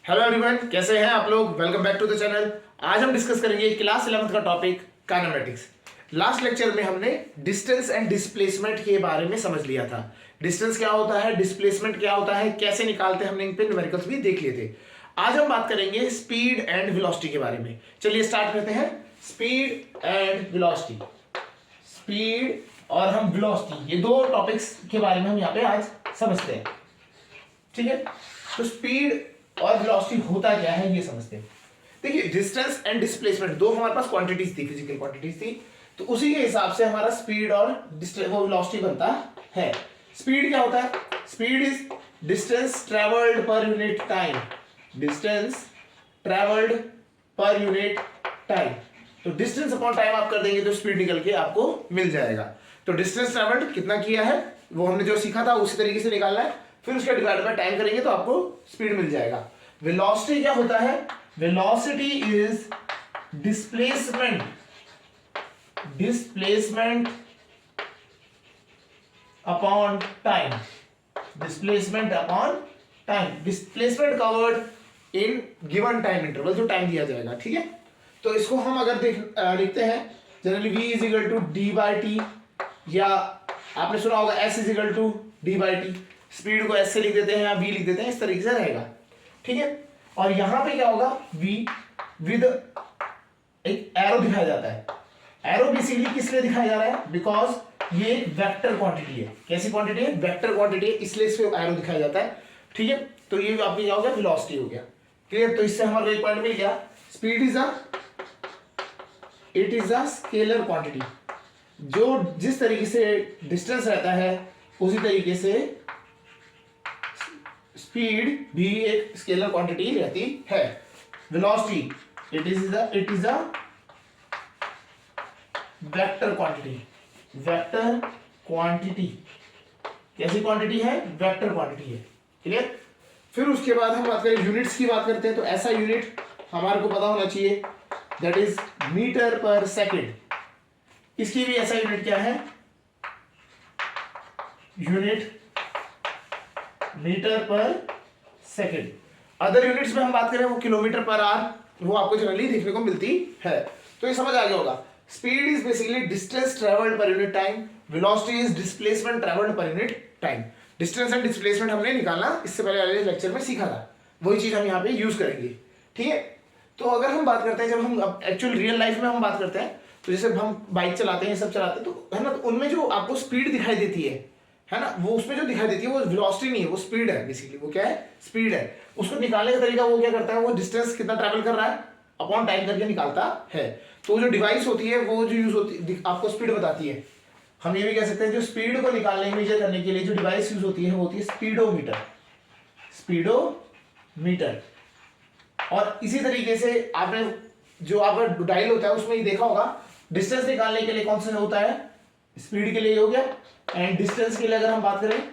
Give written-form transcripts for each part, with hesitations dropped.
Hello everyone, कैसे हैं आप लोग। Welcome back to the channel. आज हम डिस्कस करेंगे क्लास 11th का टॉपिक काइनेमेटिक्स। लास्ट लेक्चर में हमने डिस्टेंस एंड डिस्प्लेसमेंट के बारे में समझ लिया था। डिस्टेंस क्या होता है, डिस्प्लेसमेंट क्या होता है, कैसे निकालते हैं, हमने इन पे न्यूमेरिकल्स भी देख लिए थे। आज हम बात करेंगे स्पीड एंड वेलोसिटी के बारे में। चलिए स्टार्ट करते हैं। स्पीड एंड वेलोसिटी, स्पीड और हम वेलोसिटी, ये दो टॉपिक्स के बारे में हम यहाँ पे आज समझते हैं। ठीक है, तो स्पीड और वेलोसिटी होता क्या है ये समझते हैं। देखिए, डिस्टेंस एंड डिस्प्लेसमेंट दो हमारे पास क्वांटिटीज थी, फिजिकल क्वांटिटीज थी, तो उसी के हिसाब से हमारा स्पीड और वो वेलोसिटी बनता है। स्पीड क्या होता है? Speed is distance travelled per unit time. Distance travelled per unit time, तो डिस्टेंस अपॉन टाइम आप कर देंगे तो स्पीड निकल के आपको मिल जाएगा। तो डिस्टेंस ट्रेवल्ड कितना किया है वो हमने जो सीखा था उसी तरीके से निकालना है, फिर उसका डिवाइड बाय टाइम करेंगे तो आपको स्पीड मिल जाएगा। वेलोसिटी क्या होता है? Velocity is displacement upon time. Displacement upon time, displacement covered in given time interval, जो टाइम दिया जाएगा। ठीक है, तो इसको हम अगर लिखते हैं generally v is equal to D by T, या आपने सुना होगा s is equal to D by T. Speed को s से लिख देते हैं या v लिख देते हैं, इस तरीके से रहेगा। ठीक है, और यहां पे क्या होगा? v विद एक एरो दिखाया जाता है। एरो बेसिकली किस लिए दिखाया जा रहा है? बिकॉज ये एक वेक्टर क्वांटिटी है। कैसी क्वांटिटी है? वेक्टर क्वांटिटी है, इसलिए इस पे एरो दिखाया जाता है। ठीक है, तो ये आपकी क्या हो गया? वेलोसिटी हो गया। क्लियर? तो इससे हमारा एक पॉइंट मिल गया। Speed is a scalar quantity. जो जिस तरीके से डिस्टेंस रहता है उसी तरीके से स्पीड भी एक स्केलर क्वांटिटी रहती है। Velocity it is a vector quantity. Vector quantity कैसी क्वांटिटी है? वेक्टर क्वांटिटी है। क्लियर? फिर उसके बाद हम बात करें यूनिट्स की, बात करते हैं तो ऐसा यूनिट हमारे को पता होना चाहिए, दैट इज मीटर पर सेकेंड। इसकी भी ऐसा यूनिट क्या है? यूनिट मीटर पर सेकेंड। अदर यूनिट्स में हम बात करें वो किलोमीटर पर आवर, वो आपको जनरली देखने को मिलती है। तो ये समझ आ गया होगा। Speed is basically distance travelled per unit time, velocity is displacement travelled per unit time. Distance and displacement हमने निकालना इससे पहले वाले लेक्चर में सीखा था, वही चीज हम यहाँ पे यूज करेंगे। ठीक है, तो अगर हम बात करते हैं, जब हम एक्चुअल रियल लाइफ में हम बात करते हैं, तो जैसे हम बाइक चलाते हैं, सब चलाते हैं, तो है ना, तो उनमें जो आपको स्पीड दिखाई देती है ना, वो उसमें जो दिखाई देती है वो वेलोसिटी नहीं है, वो स्पीड है। बेसिकली वो क्या है? स्पीड है। उसको निकालने का तरीका वो क्या करता है? वो डिस्टेंस कितना ट्रैवल कर रहा है अपॉन टाइम करके निकालता है। तो जो डिवाइस होती है वो जो यूज होती है आपको स्पीड बताती है। हम ये भी कह सकते हैं जो स्पीड को निकालने मेजर करने के लिए जो डिवाइस यूज होती है वो होती है स्पीडोमीटर। स्पीडोमीटर। और इसी तरीके से आपने जो आपका डायल होता है उसमें ही देखा होगा, डिस्टेंस निकालने के लिए कौन सा होता है? स्पीड के लिए हो गया। एंड डिस्टेंस के लिए अगर हम बात करें,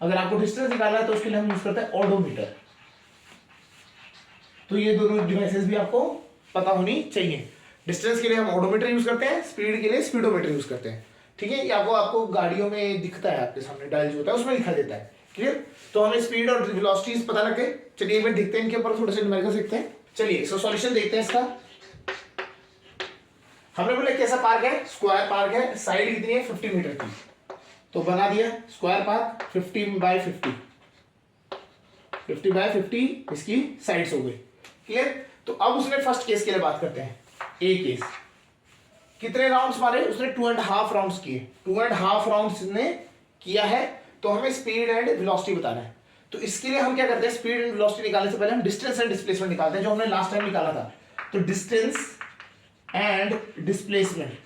अगर आपको डिस्टेंस निकालना है तो उसके लिए हम यूज करते हैं ओडोमीटर। तो ये दोनों डिवाइसेस भी आपको पता होनी चाहिए। डिस्टेंस के लिए हम ओडोमीटर यूज करते हैं, स्पीड के लिए स्पीडोमीटर यूज करते हैं। ठीक है, ये आपको गाड़ियों में दिखता है, आपके सामने डायल जो होता है उसमें दिखाई देता है। क्लियर? तो हमें स्पीड और वेलोसिटीज पता लग गए। चलिए एक बार देखते हैं इनके ऊपर थोड़ा सा न्यूमेरिकल देखते हैं। चलिए सॉल्यूशन देखते हैं इसका। हमने बोला कैसा पार्क है? स्क्वायर पार्क है। साइड कितनी है? 50 मीटर की। तो बना दिया स्क्वायर पार्क 50 बाय 50, 50 बाय 50 इसकी साइड्स हो गई। क्लियर? तो अब उसने फर्स्ट केस के लिए बात करते हैं। ए केस, कितने राउंड्स मारे उसने? 2.5 राउंड्स किए। 2.5 राउंड्स ने किया है, तो हमें स्पीड एंड वेलोसिटी बताना है। तो इसके लिए हम क्या करते हैं? स्पीड एंड वेलोसिटी निकालने से पहले हम डिस्टेंस एंड डिस्प्लेसमेंट निकालते हैं, जो हमने लास्ट टाइम निकाला था। तो डिस्टेंस एंड डिस्प्लेसमेंट,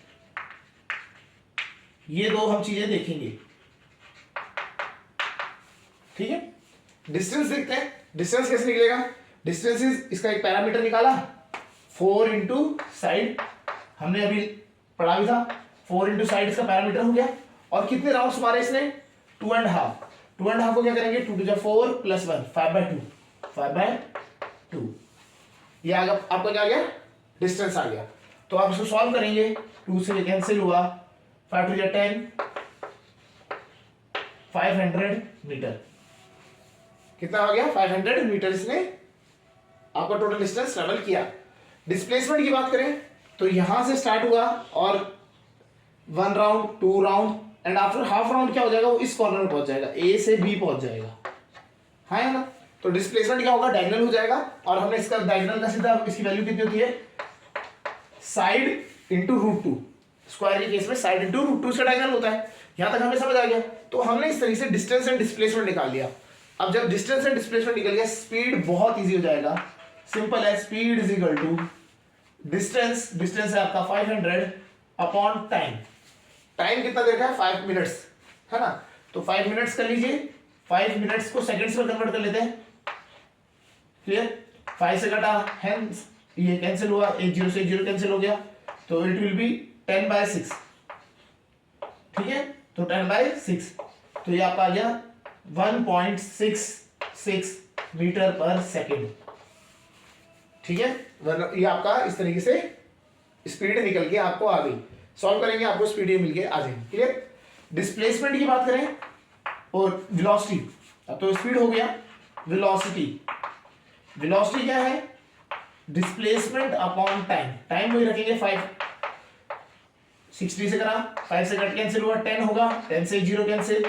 ये दो हम चीजें देखेंगे। ठीक है, डिस्टेंस देखते हैं। डिस्टेंस कैसे निकलेगा? डिस्टेंस इज, इसका एक पैरामीटर निकाला 4 इंटू साइड, हमने अभी पढ़ा भी था। 4 इंटू साइड इसका पैरामीटर हो गया। और कितने राउंड्स मारे इसने? 2.5। 2.5 को क्या करेंगे? 2 टू 4 प्लस 1, 5/2, 5/2। ये आपका क्या आ गया? डिस्टेंस आ गया। तो आप इसको सॉल्व करेंगे, 2 से कैंसिल हुआ, 5 टू 10, 500 मीटर। कितना आ गया? 500 मीटर इसने आपका टोटल डिस्टेंस ट्रेवल किया। डिस्प्लेसमेंट की बात करें तो यहां से स्टार्ट हुआ और 1 round 2 round and after half round क्या हो जाएगा, वो इस कॉर्नर में पहुंच जाएगा, ए से बी पहुंच जाएगा, हाँ है ना। तो डिस्प्लेसमेंट क्या होगा, डायगोनल हो जाएगा। और हमने इसका डायगोनल का सीधा इसकी वैल्यू कितनी होती है, साइड इंटू √2, स्क्वायर के केस में साइड इंटू √2 से डायगोनल होता है। यहां तक हमें समझ आ गया। तो हमने इस तरीके से डिस्टेंस एंड डिस्प्लेसमेंट निकाल लिया। अब जब डिस्टेंस एंड डिस्प्लेसमेंट निकल गया, स्पीड बहुत इजी हो जाएगा, सिंपल है। Speed is equal to distance, distance है आपका 500 अपॉन टाइम। टाइम कितना देर का है, 5 मिनट्स, है ना। तो 5 मिनट्स कर लीजिए, 5 मिनट्स को सेकंड्स में कन्वर्ट कर लेते हैं, क्लियर। 5 से कटा, हेंस ये कैंसिल हुआ, एक 0 से 0 कैंसिल हो गया, तो इट विल बी 10/6, ठीक है। तो 10/6, तो ये आपका आ गया 1.66 मीटर पर सेकेंड, ठीक है। ये आपका इस तरीके से स्पीड निकल के आपको आ गई। सॉल्व करेंगे, आपको स्पीड मिल के आ जाएगी, क्लियर। डिस्प्लेसमेंट की बात करें और वेलोसिटी, अब तो स्पीड हो गया, वेलोसिटी, वेलोसिटी क्या है, डिस्प्लेसमेंट अपॉन टाइम। टाइम वही रखेंगे 5, 60 से करा, 5 से कट कैंसिल हुआ, 10 होगा, 10 से 0 कैंसिल,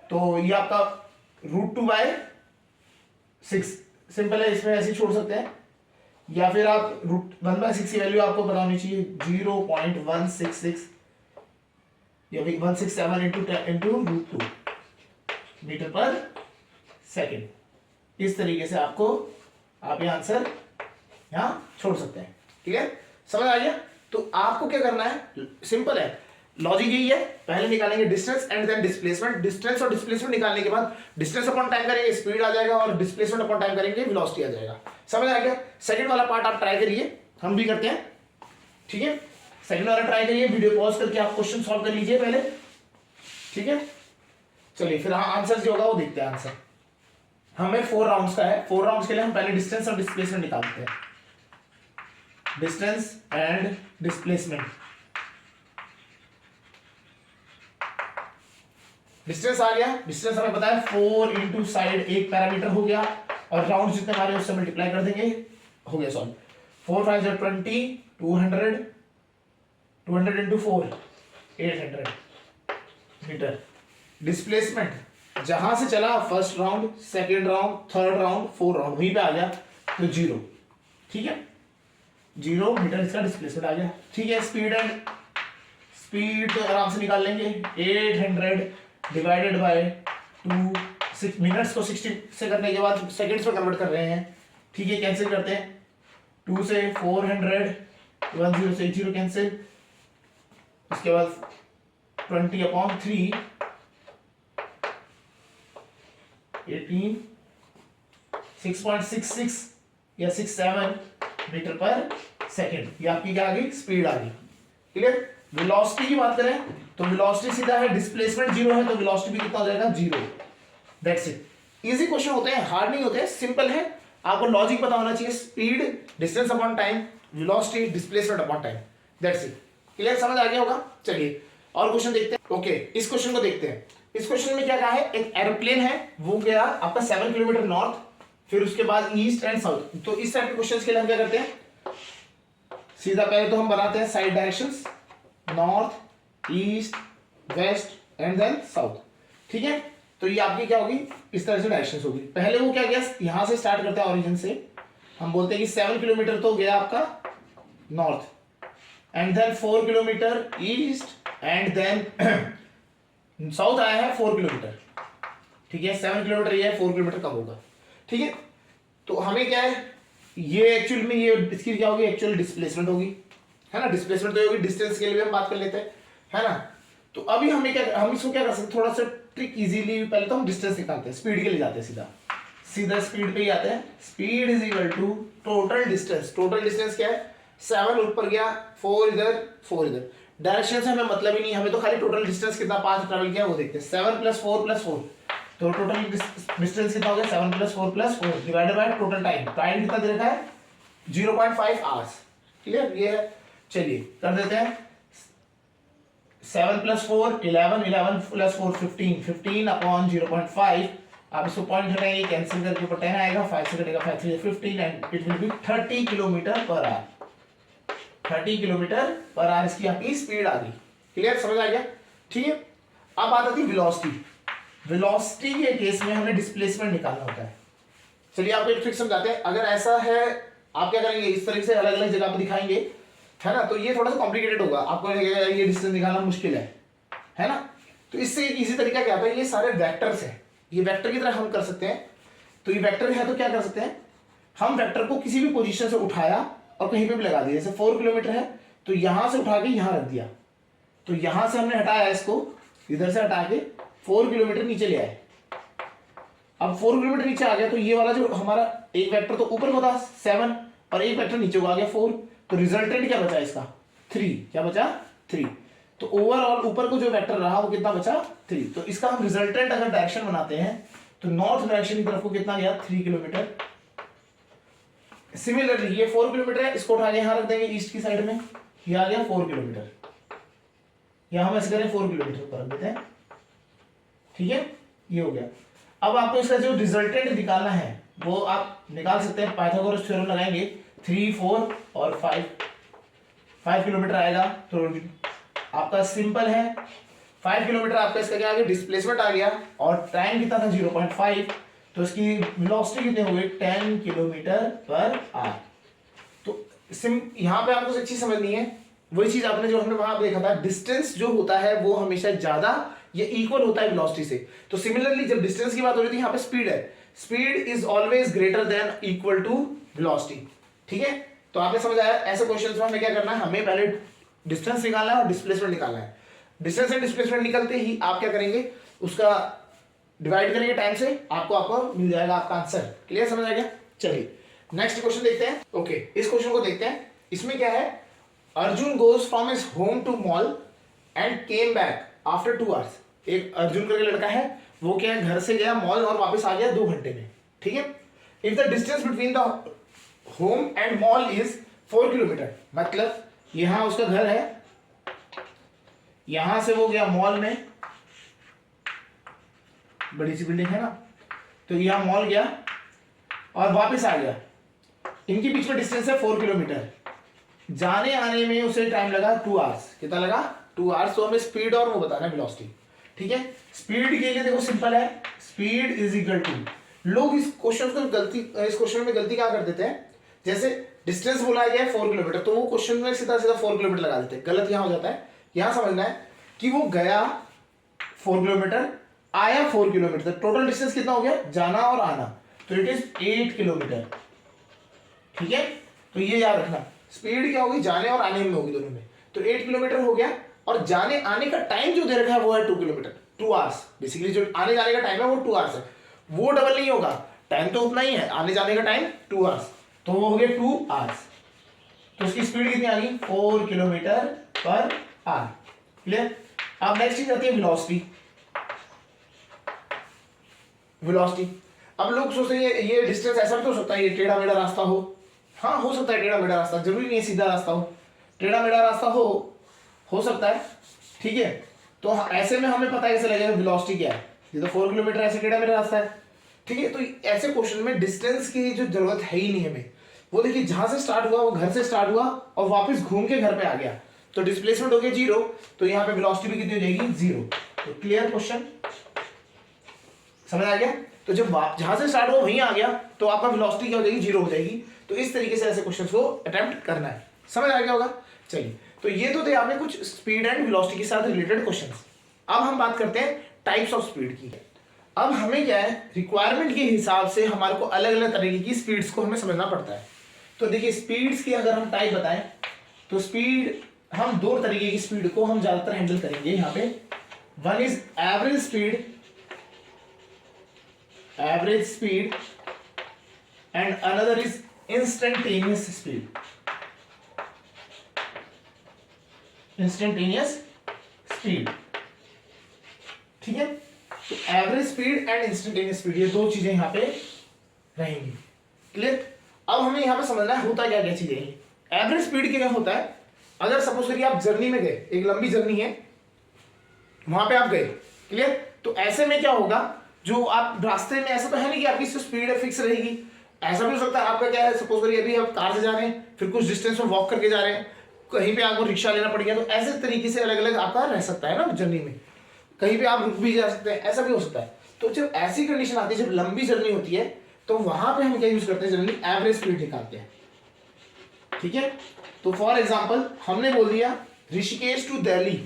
तो ये आपका √2/6 सिंपल है, इसमें ऐसे छोड़ सकते हैं। या फिर आप √1/6 की वैल्यू आपको पता होनी चाहिए, 0.166 या फिर 167 इंटू √2 मीटर पर सेकेंड। इस तरीके से आपको आप ये आंसर यहां छोड़ सकते हैं, ठीक है। समझ आ गया। तो आपको क्या करना है, सिंपल है, लॉजिक यही है। पहले निकालेंगे distance and then displacement. Distance और डिस्प्लेसमेंट निकालने के बाद डिस्टेंस अपॉन टाइम करेंगे, स्पीड आ जाएगा, और डिस्प्लेसमेंट अपॉन टाइम करेंगे, वेलोसिटी आ जाएगा। समझ आ गया। सेकंड वाला पार्ट आप ट्राई करिए, हम भी करते हैं, ठीक है। सेकंड वाला ट्राई करिए, वीडियो पॉज करके आप क्वेश्चन सॉल्व कर लीजिए पहले, ठीक है। चलिए फिर हाँ आंसर जो होगा वो देखते हैं। आंसर हमें 4 राउंड्स का है। 4 राउंड्स के लिए हम पहले डिस्टेंस और डिस्प्लेसमेंट निकालते हैं। डिस्टेंस एंड डिस्प्लेसमेंट, डिस्टेंस आ गया। डिस्टेंस हमें पता है 4 इंटू साइड, एक पैरामीटर हो गया, और राउंड जितने हमारे उससे मल्टीप्लाई कर देंगे, हो गया सॉल्व। 4 5 20, 200, 200 into 4 800 metre. डिस्प्लेसमेंट जहां से चला, first round, second round, third round, 4 round, वहीं पे आ गया, तो 0, ठीक है, 0 मीटर इसका डिस्प्लेसमेंट आ गया, ठीक है। स्पीड तो आराम से निकाल लेंगे, 800 डिवाइडेड बाय 2, 6 मिनट्स को 60 से करने के बाद सेकंड्स में कन्वर्ट कर रहे हैं, ठीक है। कैंसिल करते हैं, 2 से 400, 1 0 से 0 कैंसिल, उसके बाद 20/3 18 6.66 या 67 मीटर पर सेकेंड। ये आपकी क्या आ गई, स्पीड आ गई, क्लियर। वेलोसिटी की बात करें तो वेलोसिटी सीधा है, डिस्प्लेसमेंट 0 है, तो वेलोसिटी भी कितना हो जाएगा, 0। That's it. इजी क्वेश्चन होते हैं, हार्ड नहीं होते, सिंपल है। आपको लॉजिक पता होना चाहिए, speed, distance upon time, velocity, displacement upon time, that's it. Clear, समझ आ गया होगा। चलिए और क्वेश्चन देखते हैं। ओके, इस क्वेश्चन को देखते हैं। इस क्वेश्चन में क्या कहा है, एक एरोप्लेन है, वो गया आपका 7 किलोमीटर नॉर्थ, फिर उसके बाद ईस्ट एंड साउथ। तो इस टाइप के क्वेश्चंस के लिए हम क्या करते हैं, सीधा पहले तो हम बनाते हैं side directions, north, east, west and then south, ठीक है। तो ये आपकी क्या होगी, इस तरह से डायरेक्शंस होगी। पहले वो क्या गया, यहां से स्टार्ट करते हैं ओरिजिन से, हम बोलते हैं कि 7 किलोमीटर तो गया आपका north, and then 4 kilometre east, and then south आया है 4 किलोमीटर, ठीक है। 7 किलोमीटर ये है, 4 किलोमीटर कम होगा, ठीक है। तो हमें क्या है, ये एक्चुअल में ये इसकी क्या होगी, एक्चुअल डिस्प्लेसमेंट होगी, है ना। डिस्प्लेसमेंट तो होगी, डिस्टेंस के लिए भी हम बात कर लेते हैं, है ना। तो अभी हमें क्या, हम इसको क्या कर सकते हैं, थोड़ा सा ट्रिक इजीली, पहले तो हम डिस्टेंस निकालते हैं, स्पीड के लिए जाते हैं, सीधा स्पीड पे ही आते हैं। Speed is equal to total distance. Total distance क्या है, 7 ऊपर गया, 4 इधर, 4 इधर। डायरेक्शन से हमें मतलब ही नहीं, हमें तो खाली टोटल डिस्टेंस कितना पाथ ट्रैवल किया वो देखते हैं। 7 + 4 + 4, तो टोटल डिस्टेंस कितना हो गया, 7 + 4 + 4 divided by total time. Time कितना दे रखा है, 0.5 आवर्स, क्लियर। ये है, चलिए कर देते हैं। 7 + 4 11, 11 + 4 15, 15/0.5 आप इसको पॉइंट हटाएंगे, कैंसिल करके ऊपर 10 आएगा, 5 से कटेगा 5 3 15 and it will be 30 kilometre per our. 30 kilometre per our इसकी आपकी स्पीड आ गई। क्लियर, समझ आ गया? ठीक है, अब बात आती है वेलोसिटी। वेलोसिटी के केस में हमें डिस्प्लेसमेंट निकालना होता है। चलिए आपको एक ट्रिक समझाते हैं। अगर ऐसा है, आप क्या करेंगे, इस तरीके से अलग अलग जगह पर दिखाएंगे, है ना, तो ये थोड़ा सा कॉम्प्लिकेटेड होगा, आपको लगेगा ये डिस्टेंस निकालना मुश्किल है ना। तो इससे एक इजी तरीका क्या होता है, ये सारे वेक्टर्स हैं, ये वेक्टर की तरह हम कर सकते हैं। तो ये वेक्टर है तो क्या कर सकते हैं, हम वेक्टर को किसी भी पोजीशन से उठाया और कहीं पे भी लगा दिया। जैसे 4 किलोमीटर है तो यहां से उठा के यहां रख दिया, तो यहां से हमने हटाया इसको, इधर से हटा के 4 किलोमीटर नीचे ले आए। अब 4 किलोमीटर नीचे आ गया तो ये वाला जो हमारा एक वेक्टर तो ऊपर को था 7 और एक वेक्टर नीचे को आ गया 4, तो रिजल्टेंट क्या बचा इसका 3। क्या बचा 3। तो ओवरऑल ऊपर को जो वेक्टर रहा वो कितना बचा 3। तो इसका हम रिजल्टेंट अगर डायरेक्शन बनाते हैं तो नॉर्थ डायरेक्शन की तरफ को कितना गया 3 किलोमीटर। सिमिलरली ये 4 किलोमीटर है, इसको उठा के यहां रख देंगे ईस्ट की साइड में, ये आ गया 4 किलोमीटर। यहां हम ऐसे करें 4 किलोमीटर पर रख देते हैं, ठीक है, ये हो गया। अब आपको इसका जो रिजल्टेंट निकालना है वो आप निकाल सकते हैं, पाइथागोरस थ्योरम लगाएंगे। 3 4 और 5 किलोमीटर आएगा। तो आपका सिंपल है, 5 किलोमीटर आपका इसका क्या आ गया, डिस्प्लेसमेंट आ गया, और टाइम कितना था 0.5, तो इसकी वेलोसिटी कितनी हो गई 10 किलोमीटर पर आवर। तो यहां पे आपको एक चीज समझनी है, वही चीज आपने जो हमने वहां देखा था, डिस्टेंस जो होता है वो हमेशा ज्यादा या इक्वल होता है वेलोसिटी से। तो सिमिलरली जब डिस्टेंस की बात हो रही थी, यहाँ पे स्पीड है, speed is always greater than equal to velocity. ठीक है, तो आपने समझ आया। ऐसे क्वेश्चंस में हमें क्या करना है, हमें पहले डिस्टेंस निकालना है और डिस्प्लेसमेंट निकालना है। डिस्टेंस एंड डिस्प्लेसमेंट निकलते ही आप क्या करेंगे, उसका डिवाइड करेंगे टाइम से, आपको मिल जाएगा आपका आंसर। क्लियर, समझ आ गया? चलिए नेक्स्ट क्वेश्चन देखते हैं। ओके, इस क्वेश्चन को देखते हैं। इसमें क्या है, Arjun goes from his home to mall and came back after 2 hours. एक अर्जुन करके लड़का है, वो क्या है, घर से गया मॉल और वापस आ गया 2 घंटे में। ठीक है, if the distance between the home and mall is 4 kilometre, मतलब यहां उसका घर है, यहां से वो गया मॉल में, बड़ी सी बिल्डिंग है ना, तो यहां मॉल गया और वापस आ गया। इनके बीच में डिस्टेंस है 4 किलोमीटर। जाने आने में उसे टाइम लगा 2 आवर्स। कितना लगा 2 आवर्स। तो हमें स्पीड और वो बताना है वेलोसिटी। ठीक है, स्पीड के लिए देखो सिंपल है, स्पीड इज इक्वल टू, लोग इस क्वेश्चन में गलती क्या कर देते हैं, जैसे डिस्टेंस बोला गया है 4 किलोमीटर, तो वो क्वेश्चन में सीधा सीधा 4 किलोमीटर लगा देते हैं। गलत यहां हो जाता है। यहां समझना है कि वो गया 4 किलोमीटर, आया 4 किलोमीटर, टोटल डिस्टेंस कितना हो गया, जाना और आना, तो इट इज 8 किलोमीटर। ठीक है, तो ये याद रखना, स्पीड क्या होगी, जाने और आने में होगी दोनों में, तो 8 किलोमीटर हो गया। और जाने आने का टाइम जो दे रखा है वो है 2 किलोमीटर, 2 आवर्स। बेसिकली जो आने जाने का टाइम है वो 2 आवर्स है, वो डबल नहीं होगा, टाइम तो उतना ही है, आने जाने का टाइम 2 आवर्स, तो वो हो गया 2 आवर्स। तो उसकी स्पीड कितनी आ गई 4 किलोमीटर पर आवर। क्लियर। अब नेक्स्ट चीज आती है वेलोसिटी। वेलोसिटी, अब लोग सोचते हैं ये डिस्टेंस ऐसा भी तो हो सकता है, ये टेढ़ा मेढ़ा रास्ता हो। हाँ, हो सकता है टेढ़ा मेढ़ा रास्ता, जरूरी नहीं है सीधा रास्ता हो, टेढ़ा मेढ़ा रास्ता हो सकता है। ठीक है, तो ऐसे में हमें पता कैसे लगेगा वेलोसिटी क्या है, ये तो 4 किलोमीटर ऐसे टेढ़ा मेढ़ा रास्ता है। ठीक है, तो ऐसे क्वेश्चन में डिस्टेंस की जो जरूरत है ही नहीं हमें। वो देखिए जहां से स्टार्ट हुआ वो घर से स्टार्ट हुआ और वापस घूम के घर पे आ गया, तो डिस्प्लेसमेंट हो गया 0, तो यहाँ पे वेलोसिटी भी कितनी हो जाएगी 0। तो क्लियर क्वेश्चन, समझ आ गया। तो जब जहां से स्टार्ट हुआ वहीं आ गया तो आपका वेलोसिटी क्या हो जाएगी 0 हो जाएगी। तो इस तरीके से ऐसे क्वेश्चंस को अटेम्प्ट करना है। समझ आ गया होगा। चलिए, तो ये तो थे आपने कुछ स्पीड एंड वेलोसिटी के साथ रिलेटेड क्वेश्चंस। अब हम बात करते हैं टाइप्स ऑफ स्पीड की। अब हमें क्या है, रिक्वायरमेंट के हिसाब से हमारे को अलग अलग तरीके की स्पीड्स को हमें समझना पड़ता है। तो देखिए स्पीड्स की अगर हम टाइप बताएं तो स्पीड, हम 2 तरीके की स्पीड को हम ज्यादातर हैंडल करेंगे यहाँ पे। One is average speed and another is instantaneous speed. Instantaneous speed, ठीक है। तो average speed and instantaneous speed, ये 2 चीजें यहां पे रहेंगी। क्लियर। अब हमें यहां पे समझना है होता क्या क्या चीजें हैं। एवरेज स्पीड क्या होता है, अगर सपोज करिए आप जर्नी में गए, एक लंबी जर्नी है, वहां पे आप गए, क्लियर, तो ऐसे में क्या होगा, जो आप रास्ते में, ऐसा तो है नहीं कि आपकी स्पीड फिक्स रहेगी, ऐसा भी हो सकता है आपका क्या है, सपोज करिए अभी आप कार से जा रहे हैं, फिर कुछ डिस्टेंस में वॉक करके जा रहे हैं, कहीं पे आपको रिक्शा लेना पड़ गया, तो ऐसे तरीके से अलग अलग आपका रह सकता है ना जर्नी में, कहीं पे आप रुक भी जा सकते हैं, ऐसा भी हो सकता है। तो जब ऐसी कंडीशन आती है, जब लंबी जर्नी होती है, तो वहां पे हम क्या यूज करते हैं, जनरली एवरेज स्पीड निकालते हैं। ठीक है, तो फॉर एग्जांपल हमने बोल दिया ऋषिकेश टू दिल्ली,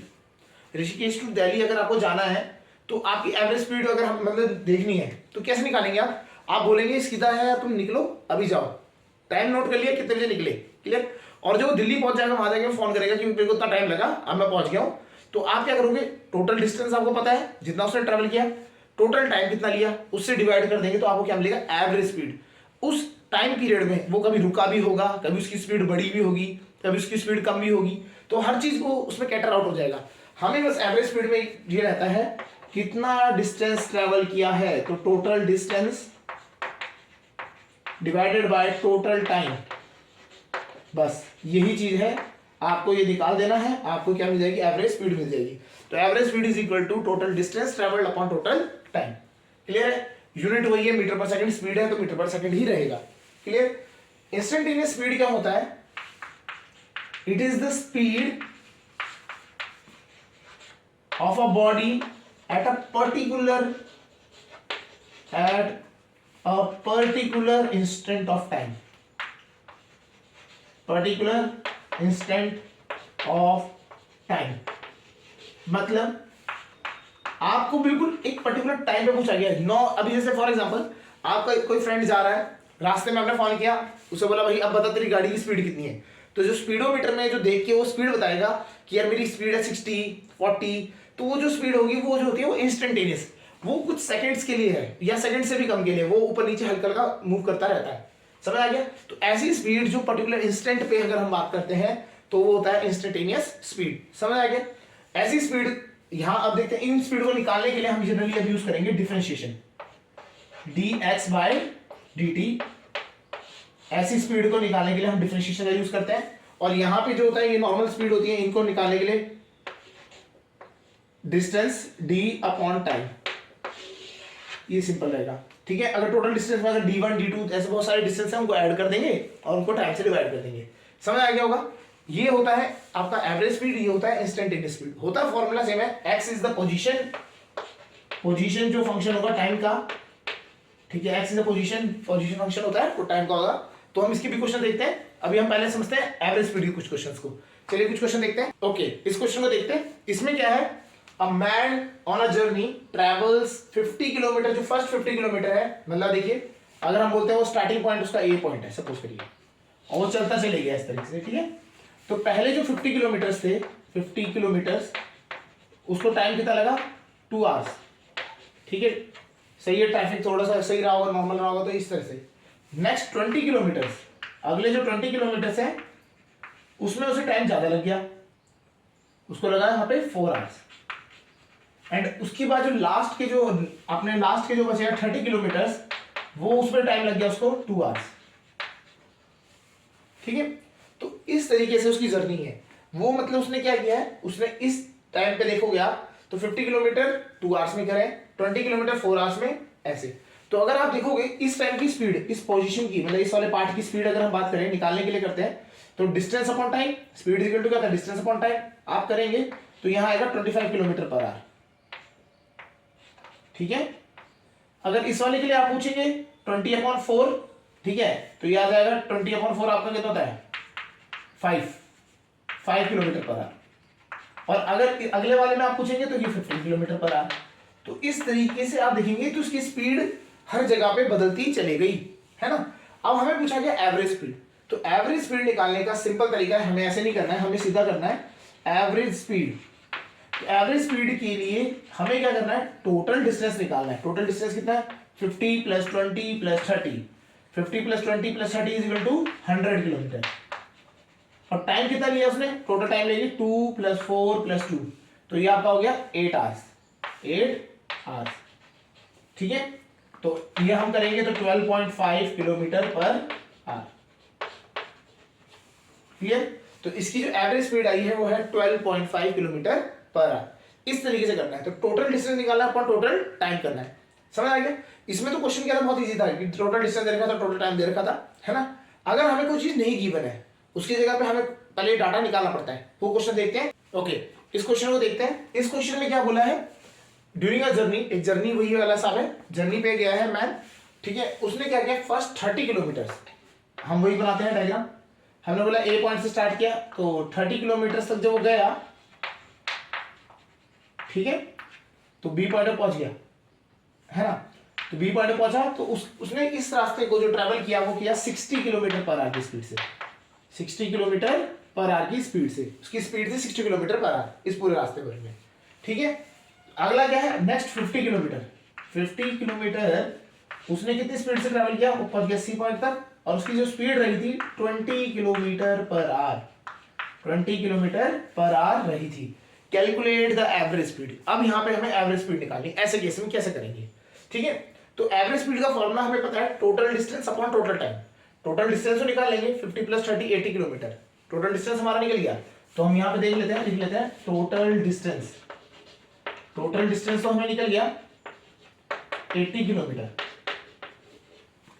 ऋषिकेश टू दिल्ली अगर आपको जाना है तो आपकी एवरेज स्पीड अगर हम मतलब देखनी है तो कैसे निकालेंगे आप बोलेंगे सीधा है, तुम निकलो अभी जाओ, टाइम नोट कर लिया कितने बजे निकले, क्लियर। और जो दिल्ली पहुंच जाएगा वहां जाके फोन करेगा कि मेरे को इतना टाइम लगा, अब मैं पहुंच गया हूँ, तो आप क्या करोगे, टोटल डिस्टेंस आपको पता है जितना उसने ट्रेवल किया, टोटल टाइम कितना लिया उससे डिवाइड कर देंगे, तो आपको क्या मिलेगा, एवरेज स्पीड। उस टाइम पीरियड में वो कभी रुका भी होगा, कभी उसकी स्पीड बढ़ी भी होगी, कभी उसकी स्पीड कम भी होगी, तो हर चीज को उसमें कैटर आउट हो जाएगा। हमें बस एवरेज स्पीड में ये रहता है कितना डिस्टेंस ट्रेवल किया है, तो total distance divided by total time, बस यही चीज है, आपको ये निकाल देना है, आपको क्या मिल जाएगी, एवरेज स्पीड मिल जाएगी। तो average speed is equal to total distance travelled upon total time, clear है। यूनिट वही है, मीटर पर सेकंड, स्पीड है तो मीटर पर सेकंड ही रहेगा, क्लियर। इंस्टेंटेनियस स्पीड क्या होता है, it is the speed of a body at a particular instant of time, particular instant of time, मतलब आपको बिल्कुल एक पर्टिकुलर टाइम पे पूछा गया है। अभी जैसे फॉर एग्जांपल आपका कोई फ्रेंड जा रहा है, रास्ते में आपने फोन किया, उसे बोला भाई अब बता तेरी गाड़ी की स्पीड कितनी है, तो जो स्पीडोमीटर में जो देख के वो स्पीड बताएगा कि यार मेरी स्पीड है 60 40, तो वो जो स्पीड होगी वो जो होती है वो इंस्टेंटेनियस, वो कुछ सेकंड्स के लिए है या सेकंड से भी कम के लिए, वो ऊपर नीचे हल्का हल्का मूव करता रहता है, समझ आ गया। तो ऐसी स्पीड जो पर्टिकुलर इंस्टेंट पे अगर हम बात करते हैं तो वो होता है इंस्टेंटेनियस स्पीड, समझ आ गया। ऐसी स्पीड यहां अब देखते हैं, इन स्पीड को निकालने के लिए हम जनरली अब यूज करेंगे डिफरेंशिएशन, dx बाय dt, ऐसी स्पीड को निकालने के लिए हम डिफरेंशिएशन का यूज करते हैं। और यहां पे जो होता है ये नॉर्मल स्पीड होती है, इनको निकालने के लिए डिस्टेंस d अपॉन टाइम, ये सिंपल रहेगा, ठीक है। अगर टोटल डिस्टेंस में अगर d1 d2 ऐसे बहुत सारे डिस्टेंस है, उनको ऐड कर देंगे और उनको टाइम से डिवाइड कर देंगे, समझ आ गया होगा। ये होता है आपका एवरेज स्पीड, ये होता है इंस्टेंटेनियस स्पीड, होता है फॉर्मूला सेम है, x इज द पोजीशन जो फंक्शन होगा टाइम का, ठीक है, x is the position function होता है तो टाइम का होगा। तो हम इसकी भी क्वेश्चन देखते हैं, अभी हम पहले समझते हैं एवरेज स्पीड के कुछ क्वेश्चंस को, चलिए कुछ क्वेश्चन देखते हैं। ओके, इस क्वेश्चन को देखते हैं, इसमें क्या है, a man on a journey travels 50 kilometre, जो फर्स्ट 50 किलोमीटर है, मतलब देखिए अगर हम बोलते हैं वो स्टार्टिंग पॉइंट उसका ए पॉइंट है सपोज करिए, और वो चलता चले गया इस तरीके से, ठीक है। तो पहले जो 50 किलोमीटर्स थे, 50 किलोमीटर्स, उसको टाइम कितना लगा, 2 आवर्स, ठीक है, सही है, ट्रैफिक थोड़ा सा सही रहा होगा, नॉर्मल रहा होगा, तो इस तरह से। नेक्स्ट 20 किलोमीटर्स, अगले जो 20 किलोमीटर्स है उसमें उसे टाइम ज्यादा लग गया, उसको लगा यहाँ पे 4 आवर्स। एंड उसके बाद जो लास्ट के जो बचे 30 किलोमीटर्स, वो उसमें टाइम लग गया उसको 2 आवर्स, ठीक है। तो इस तरीके से उसकी जर्नी है, वो मतलब उसने क्या किया है, उसने इस टाइम पे देखोगे आप तो 50 किलोमीटर 2 आवर्स में करें, 20 किलोमीटर 4 आवर्स में, ऐसे। तो अगर आप देखोगे इस टाइम की स्पीड, इस पोजीशन की, मतलब इस वाले पार्ट की स्पीड अगर हम बात करें निकालने के लिए करते हैं, तो distance upon time, speed equal to क्या था, डिस्टेंस अपॉन टाइम, आप करेंगे तो यहां आएगा 25 किलोमीटर पर आवर, ठीक है। अगर इस वाले के लिए आप पूछेंगे 20/4, ठीक है, तो याद आएगा 20/4 आपका कितना होता है, 5 किलोमीटर पर आवर। और अगर अगले वाले में आप पूछेंगे तो ये 15 किलोमीटर पर आवर। तो इस तरीके से आप देखेंगे तो उसकी स्पीड हर जगह पे बदलती चली गई, है ना। अब हमें पूछा गया एवरेज स्पीड, तो एवरेज स्पीड निकालने का सिंपल तरीका है, हमें ऐसे नहीं करना है, हमें सीधा करना है एवरेज स्पीड। एवरेज स्पीड के लिए हमें क्या करना है, टोटल डिस्टेंस निकालना है। टोटल डिस्टेंस कितना है, 50 + 20 + 30, 50 + 20 + 30 इज इक्वल टू 100 किलोमीटर। और टाइम कितना लिया उसने, टोटल टाइम लेंगे 2 + 4 + 2, तो ये आपका हो गया 8 आवर्स, 8 आवर्स, ठीक है। तो ये हम करेंगे तो 12.5 किलोमीटर पर आवर, क्लियर। तो इसकी जो एवरेज स्पीड आई है वो है 12.5 किलोमीटर पर आवर। इस तरीके से करना है, तो टोटल डिस्टेंस निकालना है, टोटल टाइम करना है। समझ आ गया? इसमें तो क्वेश्चन क्या था, बहुत इजी था कि टोटल डिस्टेंस दे रखा था, टोटल टाइम दे रखा था, है ना। अगर हमें कोई चीज नहीं गिवन है उसकी जगह पे हमें पहले डाटा निकालना पड़ता है। वो क्वेश्चन देखते हैं। ओके, इस क्वेश्चन को देखते हैं। इस क्वेश्चन में क्या बोला है, ड्यूरिंग अ जर्नी, एक जर्नी वही वाला साहब है, जर्नी पे गया है मैन, ठीक है। उसने क्या किया, फर्स्ट 30 किलोमीटर, हम वही बनाते हैं डायग्राम। हमने बोला ए पॉइंट से स्टार्ट किया, तो 30 किलोमीटर तक जब वो गया, ठीक है, तो बी पॉइंट पे पहुंच गया, है ना। तो बी पॉइंट पे पहुंचा तो उसने इस रास्ते को जो ट्रैवल किया वो किया 60 किलोमीटर पर आवर की स्पीड से, 60 किलोमीटर पर आवर की स्पीड से, उसकी स्पीड थी 60 किलोमीटर पर आवर इस पूरे रास्ते भर में, ठीक है। अगला क्या है, नेक्स्ट 50 किलोमीटर, 50 किलोमीटर उसने कितनी स्पीड से ट्रैवल किया, वो पहुंच गया सी पॉइंट तक, और उसकी जो स्पीड रही थी 20 kilometre per our, 20 kilometre per our रही थी। Calculate the average speed. अब यहाँ पे हमें एवरेज स्पीड निकालनी, ऐसे केस में कैसे करेंगे, ठीक है। तो एवरेज स्पीड का फॉर्मूला हमें पता है, total distance upon total time. Total distance तो निकाल लेंगे, 50 प्लस 30 80 किलोमीटर, टोटल डिस्टेंस हमारा निकल गया। तो हम यहाँ पे देख लेते हैं, लिख लेते हैं टोटल डिस्टेंस। टोटल डिस्टेंस तो हमें निकल गया 80 किलोमीटर,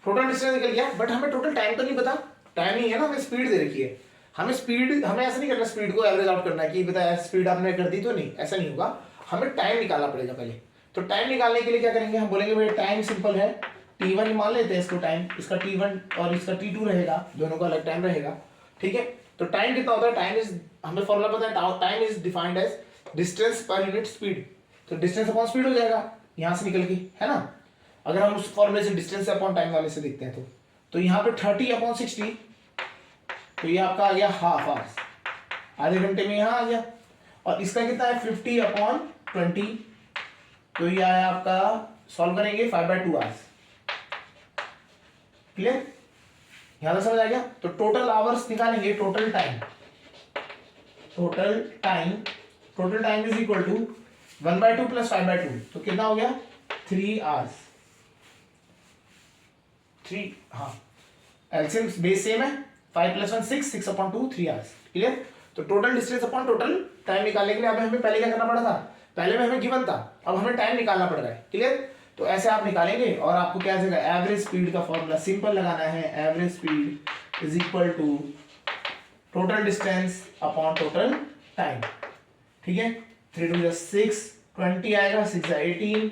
टोटल डिस्टेंस निकल गया, बट हमें टोटल टाइम तो नहीं पता। टाइम ही है ना, हमें स्पीड दे रखी है। हमें स्पीड, हमें ऐसा नहीं करना स्पीड को एवरेज आउट करना है कि बताया स्पीड आपने कर दी, तो नहीं, ऐसा नहीं होगा। हमें टाइम निकालना पड़ेगा पहले। तो टाइम निकालने के लिए क्या करेंगे, हम बोलेंगे भाई टाइम सिंपल है, t1 मान लेते हैं इसको टाइम, इसका t1 और इसका t2 रहेगा, दोनों का अलग टाइम रहेगा, ठीक है। तो टाइम कितना होता है, टाइम इज, हमें फॉर्मूला पता है, time is defined as distance per unit speed. तो डिस्टेंस अपॉन स्पीड हो जाएगा यहां से निकल के, है ना। अगर हम उस फॉर्मूले से डिस्टेंस अपॉन टाइम वाले से देखते हैं तो यहाँ पे 30 अपॉन 60, तो ये आपका आ गया हाफ आवर्स, आधे घंटे में यहाँ आ गया। और इसका कितना है 50 अपॉन 20, तो ये आया आपका, सॉल्व करेंगे 5/2 आवर्स। क्लियर, यहां तक समझ आ गया। तो टोटल आवर्स निकालेंगे, total time, total time is equal to 1/2 plus 5/2, तो कितना हो गया 3 आवर्स। 3, हाँ, एलसीएम बेस सेम है, 5 + 1 6, 6 अपॉन 2 3 आवर्स। क्लियर। तो total distance upon total time निकालने के लिए हमें पहले क्या करना पड़ा था, पहले में हमें गिवन था, अब हमें टाइम निकालना पड़ रहा है। क्लियर। तो ऐसे आप निकालेंगे और आपको क्या आएगा, एवरेज स्पीड का फॉर्मूला सिंपल लगाना है, average speed is equal to total distance upon total time, ठीक है। 3 × 6 20 आएगा, 6 18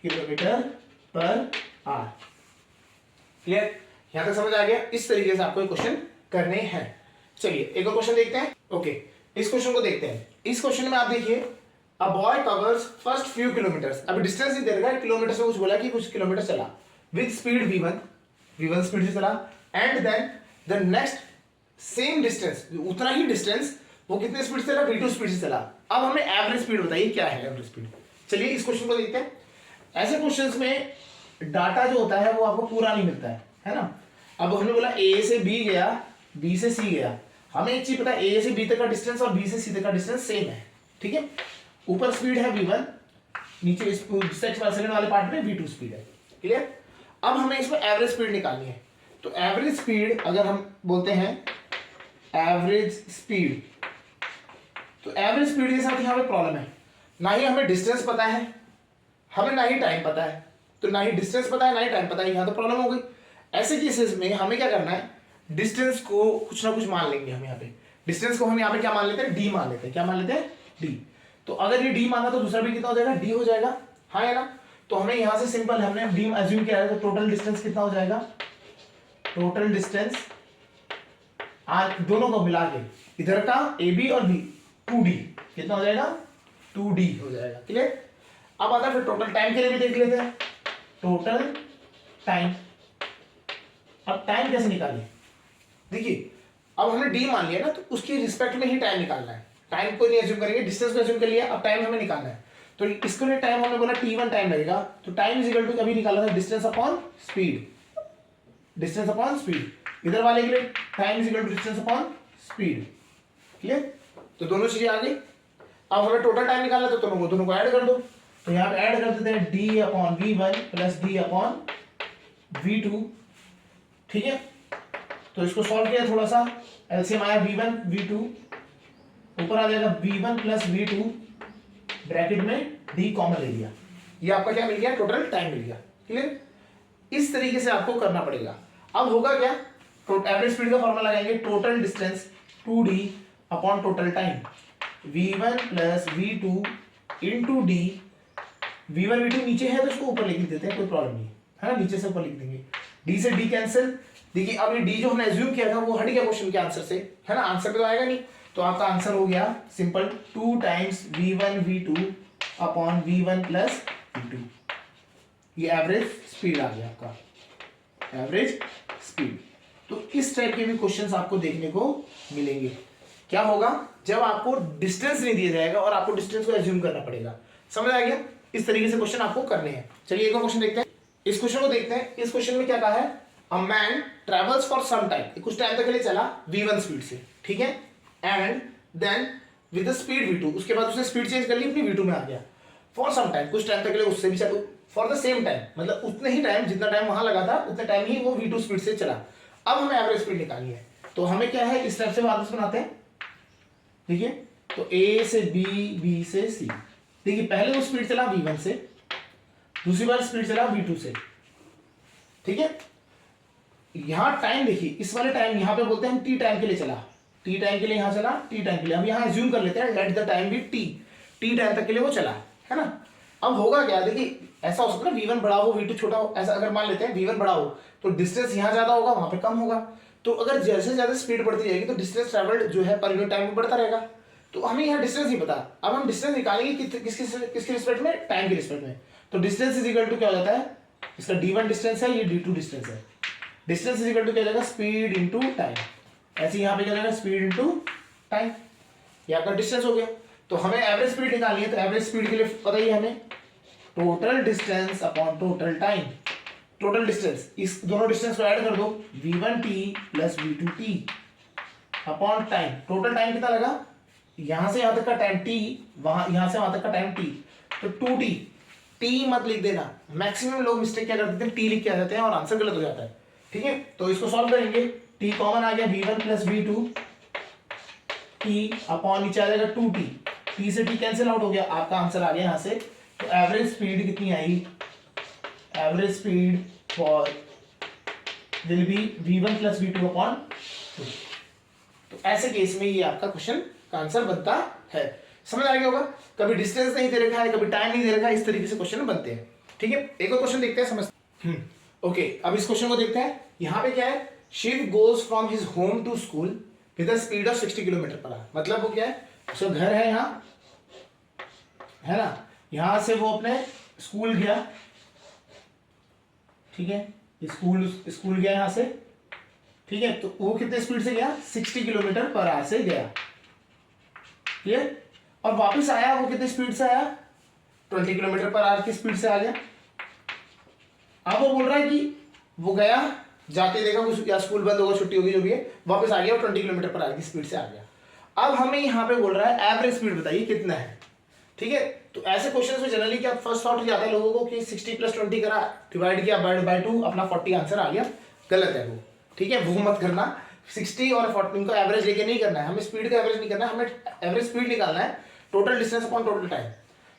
किलोमीटर पर आवर। क्लियर, यहां तक समझ आ गया। इस तरीके से आपको क्वेश्चन करने हैं। चलिए एक और क्वेश्चन देखते हैं। ओके, इस क्वेश्चन को देखते हैं। इस क्वेश्चन में आप देखिए, a boy covers first few kilometres, अब डिस्टेंस ही दे रखा है, किलोमीटर से कुछ बोला कि कुछ किलोमीटर चला विद स्पीड v1 स्पीड से चला, and then the next same distance, उतना ही डिस्टेंस वो कितने स्पीड से चला, v2 स्पीड से चला। अब हमें एवरेज स्पीड बताइए, क्या है एवरेज स्पीड। चलिए इस क्वेश्चन को देखते हैं। ऐसे क्वेश्चंस में डाटा जो होता है वो आपको पूरा नहीं मिलता है ना। अब हमने बोला ए से बी गया, बी से सी गया, हमें एक चीज पता है, ए से बी तक का डिस्टेंस और बी से सी तक का डिस्टेंस सेम है, ठीक है। ऊपर स्पीड है v1, नीचे इस सेकंड वाले पार्ट में v2 स्पीड है। क्लियर। अब हमें इसमें एवरेज स्पीड निकालनी है। तो एवरेज स्पीड अगर हम बोलते हैं एवरेज स्पीड, तो एवरेज स्पीड के साथ यहाँ पे प्रॉब्लम है, ना ही हमें डिस्टेंस पता है, हमें ना ही टाइम पता है। तो ना ही डिस्टेंस पता है ना ही टाइम पता है, यहाँ तो प्रॉब्लम हो गई। ऐसे केसेस में हमें क्या करना है, डिस्टेंस को कुछ ना कुछ मान लेंगे हम यहाँ पे। डिस्टेंस को हम यहाँ पे क्या मान लेते हैं, डी मान लेते हैं। क्या मान लेते हैं, डी। तो अगर ये डी माना तो दूसरा भी कितना हो जाएगा, डी हो जाएगा, हाँ है ना। तो हमें यहाँ से सिंपल, हमने डी एज्यूम किया है, तो टोटल डिस्टेंस कितना हो जाएगा, टोटल डिस्टेंस दोनों को मिला के, इधर का ए बी और बी 2d, कितना हो जाएगा 2d हो जाएगा। क्लियर। अब आता है फिर टोटल टाइम के लिए भी देख लेते हैं, टोटल टाइम। अब टाइम कैसे निकालें, देखिए अब हमने डी मान लिया ना, तो उसकी रिस्पेक्ट में ही टाइम निकालना है। टाइम को नहीं एज्यूम करेंगे, डिस्टेंस को एज्यूम कर लिया, अब टाइम हमें निकालना है। तो इसके लिए टाइम हमने बोला t1 टाइम लगेगा, तो टाइम इज इक्वल टू, अभी निकाला था distance upon speed, distance upon speed. इधर वाले के लिए time is equal to distance upon speed. Clear. तो दोनों चीजें आ गई। अब हमें टोटल टाइम निकालना है, तो दोनों को ऐड कर दो। तो यहाँ पे ऐड कर देते हैं d upon v1 plus d upon v2, ठीक है। तो इसको सॉल्व किया थोड़ा सा, एलसीएम आया v1 v2, ऊपर आ जाएगा v1 प्लस v2, ब्रैकेट में d कॉमन ले लिया, ये आपका क्या मिल गया, टोटल टाइम मिल गया। क्लियर, इस तरीके से आपको करना पड़ेगा। अब होगा क्या, एवरेज स्पीड का फॉर्मूला लगाएंगे, total distance 2d upon total time, v1 plus v2 into D. v1 v2 नीचे है तो इसको ऊपर लिख देते हैं, कोई प्रॉब्लम नहीं है ना, नीचे से ऊपर लिख देंगे। d से d कैंसिल, देखिए अब ये d जो हमने एज्यूम किया था वो हट गया क्वेश्चन के आंसर से, है ना, आंसर पे तो आएगा नहीं, तो आपका आंसर हो गया simple 2 times v1 v2 upon v1 plus v2। ये एवरेज स्पीड आ गया आपका, एवरेज स्पीड। तो इस टाइप के भी क्वेश्चंस आपको देखने को मिलेंगे। क्या होगा, जब आपको डिस्टेंस नहीं दिया जाएगा और आपको डिस्टेंस को एज्यूम करना पड़ेगा। समझ आ गया, इस तरीके से क्वेश्चन आपको करने हैं। चलिए एक और क्वेश्चन देखते हैं, इस क्वेश्चन को देखते हैं। इस क्वेश्चन में क्या कहा है, a man travels for some time, कुछ टाइम तक के लिए चला v1 स्पीड से, ठीक है, and then with the speed v2, उसके बाद उसने स्पीड चेंज कर ली, अपनी v2 में आ गया। फॉर सम टाइम, कुछ टाइम तक के लिए उससे भी चलो, फॉर द सेम टाइम, मतलब उतने ही टाइम, जितना टाइम वहां लगा था उतने टाइम ही वो v2 स्पीड से चला। अब हमें एवरेज स्पीड निकालनी है, तो हमें क्या है, इस टाइप से वापस बनाते हैं। देखिए, तो A से B, B से C। देखिए पहले वो स्पीड चला v1 से, दूसरी बार स्पीड चला v2 से, ठीक है। यहां टाइम देखिए, इस वाले टाइम यहां पे बोलते हैं हम t टाइम के लिए चला, t टाइम के लिए यहां चला, t टाइम के लिए हम यहां एज्यूम कर लेते हैं let the time be t time तक के लिए वो चला, है ना। अब होगा क्या, देखिए ऐसा हो सकता है v1 बड़ा हो v2 छोटा हो, ऐसा अगर मान लेते हैं v1 बड़ा हो तो डिस्टेंस यहां ज्यादा होगा, वहां पे कम होगा। तो अगर जैसे ज्यादा स्पीड बढ़ती जाएगी तो डिस्टेंस ट्रैवल्ड जो है पर यूनिट टाइम में बढ़ता रहेगा। तो हमें यहाँ डिस्टेंस नहीं पता, अब हम डिस्टेंस निकालेंगे किसके रिस्पेक्ट में, टाइम के रिस्पेक्ट में। तो डिस्टेंस इज इक्वल टू क्या हो जाता है, इसका d1 डिस्टेंस है, ये d2 डिस्टेंस है। डिस्टेंस इज इक्वल टू क्या जाएगा, स्पीड इंटू टाइम। ऐसे यहाँ पे क्या जाएगा, स्पीड इंटू टाइम, ये आपका डिस्टेंस हो गया। तो हमें एवरेज स्पीड निकालनी है, तो एवरेज स्पीड के लिए पता ही है हमें, total distance upon total time. Total distance, इस दोनों डिस्टेंस को ऐड कर दो, v1t plus v2t upon time. Total time कितना लगा, यहां से यहां तक का टाइम t, वहां यहां से वहां तक का टाइम t, तो 2t। t मत लिख देना, मैक्सिमम लोग मिस्टेक क्या करते हैं, t लिख के आ जाते हैं और आंसर गलत हो जाता है, ठीक है। तो इसको सॉल्व करेंगे, t कॉमन आ गया, v1 plus v2 t upon नीचे आ जाएगा 2t, t से t कैंसिल आउट हो गया, आपका आंसर आ गया यहां से। तो एवरेज स्पीड कितनी आई, average speed for will be v1 plus v2 upon 2। तो ऐसे केस में ये आपका क्वेश्चन का आंसर बनता है। समझ आ गया होगा, कभी डिस्टेंस नहीं दे रखा है, कभी टाइम नहीं दे रखा है, इस तरीके से क्वेश्चन बनते हैं, ठीक है। एक और क्वेश्चन देखते हैं, समझ ओके। अब इस क्वेश्चन को देखते हैं, यहाँ पे क्या है, Shiv goes from his home to school with the speed of 60 kilometre per hour. मतलब वो क्या है, उसका घर है यहाँ, है ना, यहां से वो अपने स्कूल गया, ठीक है, स्कूल गया यहां से, ठीक है। तो वो कितने स्पीड से गया, 60 किलोमीटर पर आवर से गया, क्लियर। और वापस आया, वो कितने स्पीड से आया, 20 किलोमीटर पर आवर की स्पीड से आ गया। अब वो बोल रहा है कि वो गया, जाते देखा कुछ, या स्कूल बंद होगा, छुट्टी होगी, जो भी है, वापस आ गया और 20 किलोमीटर पर आवर की स्पीड से आ गया। अब हमें यहाँ पे बोल रहा है एवरेज स्पीड बताइए कितना है, ठीक है। तो ऐसे क्वेश्चन में जनरली क्या फर्स्ट थॉट जाता है लोगों को कि 60 प्लस 20 करा, डिवाइड किया बाय 2, अपना 40 आंसर आ गया, गलत है वो, ठीक है, वो मत करना। 60 और 40 को एवरेज लेके नहीं करना है, हमें स्पीड का एवरेज नहीं करना है, हमें एवरेज स्पीड निकालना है, total distance upon total time.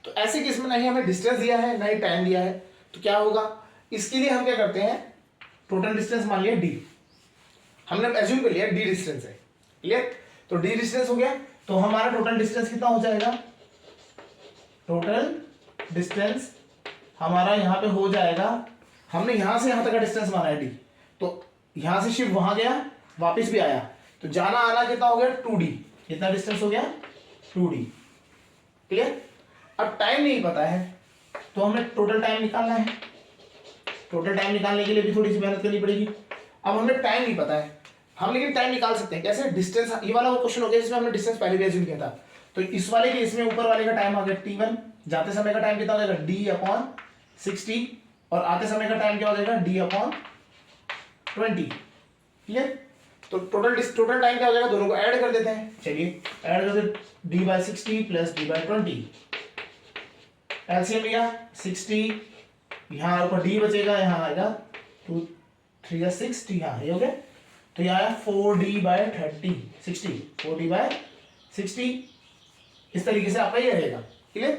तो ऐसे केस में ना ही हमें डिस्टेंस दिया है ना ही टाइम दिया है, तो क्या होगा, इसके लिए हम क्या करते हैं, टोटल डिस्टेंस मान लिया d, हमने एज्यूम कर लिया d डिस्टेंस है, क्लियर। तो d डिस्टेंस हो गया, तो हमारा टोटल डिस्टेंस कितना हो जाएगा, टोटल डिस्टेंस हमारा यहाँ पे हो जाएगा, हमने यहां से यहां तक का डिस्टेंस माना है d, तो यहां से शिव वहां गया, वापस भी आया, तो जाना आना कितना हो गया, 2d, कितना डिस्टेंस हो गया, 2d, क्लियर। अब टाइम नहीं पता है, तो हमें टोटल टाइम निकालना है, टोटल टाइम निकालने के लिए भी थोड़ी सी मेहनत करनी पड़ेगी। अब हमें टाइम नहीं पता है, हम लेकिन टाइम निकाल सकते हैं कैसे, डिस्टेंस, ये वाला वो क्वेश्चन हो गया जिसमें हमने डिस्टेंस पहले भी एज्यूम किया था। तो इस वाले के इसमें ऊपर वाले का टाइम आ गया t1, जाते समय का टाइम कितना हो जाएगा, d अपॉन 60, और आते समय का टाइम क्या हो जाएगा, d अपॉन 20, क्लियर। तो टोटल टाइम क्या हो जाएगा, दोनों को ऐड कर देते हैं, चलिए ऐड कर दे, d by 60 plus d by 20, LCM लिया 60, यहाँ ऊपर d बचेगा, यहाँ आएगा 2 3 6, यहाँ ये हो गया, तो यहाँ आया 4d बाई 30, 60, 4d बाई 60, इस तरीके से आपका ये रहेगा, क्लियर।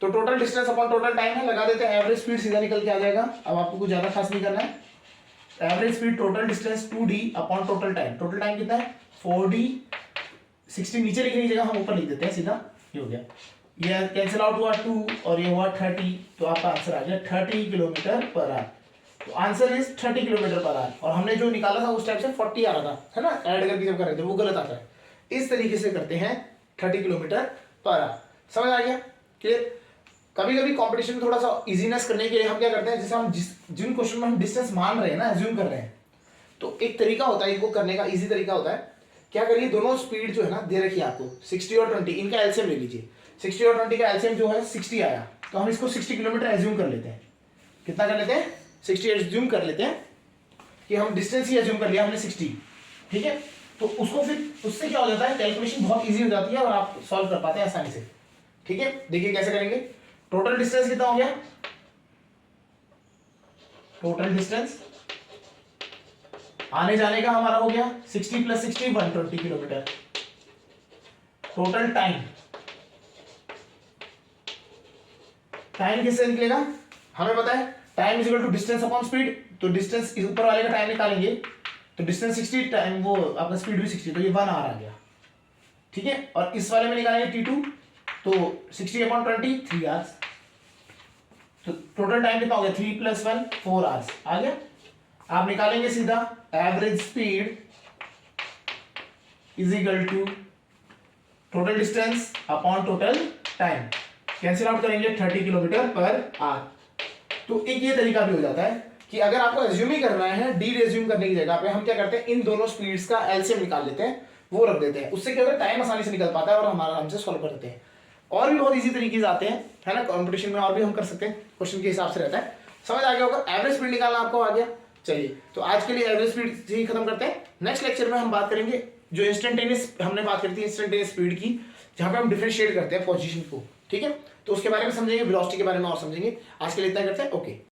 तो total distance upon total time है, लगा देते हैं एवरेज स्पीड, सीधा निकल के आ जाएगा। अब आपको कुछ ज्यादा खास नहीं करना है। Average speed total distance 2d upon total time. Total time कितना है 4d, 60 नीचे लिखने की जगह हम ऊपर लिख देते हैं सीधा, ये हो गया। ये कैंसिल आउट हुआ 2 और ये हुआ 30, तो आपका आंसर आ गया 30 किलोमीटर पर आवर। तो answer is 30 kilometre per hour. और हमने जो निकाला था उस टाइप से 40 आ रहा था, है ना, ऐड करके जब कर रहे थे वो गलत आता है। इस तरीके से करते हैं 30 किलोमीटर पर आवर। समझ आ गया, क्लियर। कभी कभी कंपटीशन में थोड़ा सा इजीनेस करने के लिए हम क्या करते हैं, जैसे हम जिन क्वेश्चन में हम डिस्टेंस मान रहे हैं ना, एज्यूम कर रहे हैं, तो एक तरीका होता है इनको करने का, इजी तरीका होता है। क्या करिए, दोनों स्पीड जो है ना दे रखी है आपको 60 और 20, इनका एलसीएम ले लीजिए। 60 और 20 का एलसीएम जो है 60 आया, तो हम इसको 60 किलोमीटर एज्यूम कर लेते हैं। कितना कर लेते हैं 60 एज्यूम कर लेते हैं कि हम डिस्टेंस ही एज्यूम कर लिया हमने 60, ठीक है। तो उसको फिर उससे क्या हो जाता है, कैलकुलेशन बहुत ईजी हो जाती है और आप सॉल्व कर पाते हैं आसानी से, ठीक है। देखिए कैसे करेंगे। टोटल डिस्टेंस कितना हो गया, टोटल डिस्टेंस आने जाने का हमारा हो गया 60 + 60 120 किलोमीटर। टोटल टाइम, टाइम किससे निकलेगा, हमें पता है time is equal to distance upon speed. तो डिस्टेंस इस ऊपर वाले का टाइम निकालेंगे, तो डिस्टेंस 60, टाइम वो आपका स्पीड भी 60, तो ये 1 आवर आ गया, ठीक है। और इस वाले में निकालेंगे T2, तो 60 अपॉन 20 3 आवर्स। तो टोटल टाइम कितना हो गया 3 + 1 4 आवर्स आ गया। आप निकालेंगे सीधा average speed is equal to total distance upon total time, cancel out करेंगे 30 किलोमीटर पर आवर। तो एक ये तरीका भी हो जाता है कि अगर आपको एज्यूम ही करना है, डी एज्यूम करने की जगह पे हम क्या करते हैं, इन दोनों स्पीड्स का एलसीएम निकाल लेते हैं, वो रख देते हैं। उससे क्या होता है, टाइम आसानी से निकल पाता है और हमारा आराम से सॉल्व कर देते हैं। और भी बहुत इजी तरीके आते हैं, है ना, कंपटीशन में और भी हम कर सकते हैं, क्वेश्चन के हिसाब से रहता है। समझ आ गया होगा, एवरेज स्पीड निकालना आपको आ गया। चलिए, तो आज के लिए एवरेज स्पीड से ही खत्म करते हैं। नेक्स्ट लेक्चर में हम बात करेंगे जो इंस्टेंटेनियस, हमने बात करी थी इंस्टेंटेनियस स्पीड की, जहां पे हम डिफरेंशिएट करते हैं पोजीशन को, ठीक है। तो उसके बारे में समझेंगे, वेलोसिटी के बारे में और समझेंगे। आज के लिए इतना करते हैं, ओके।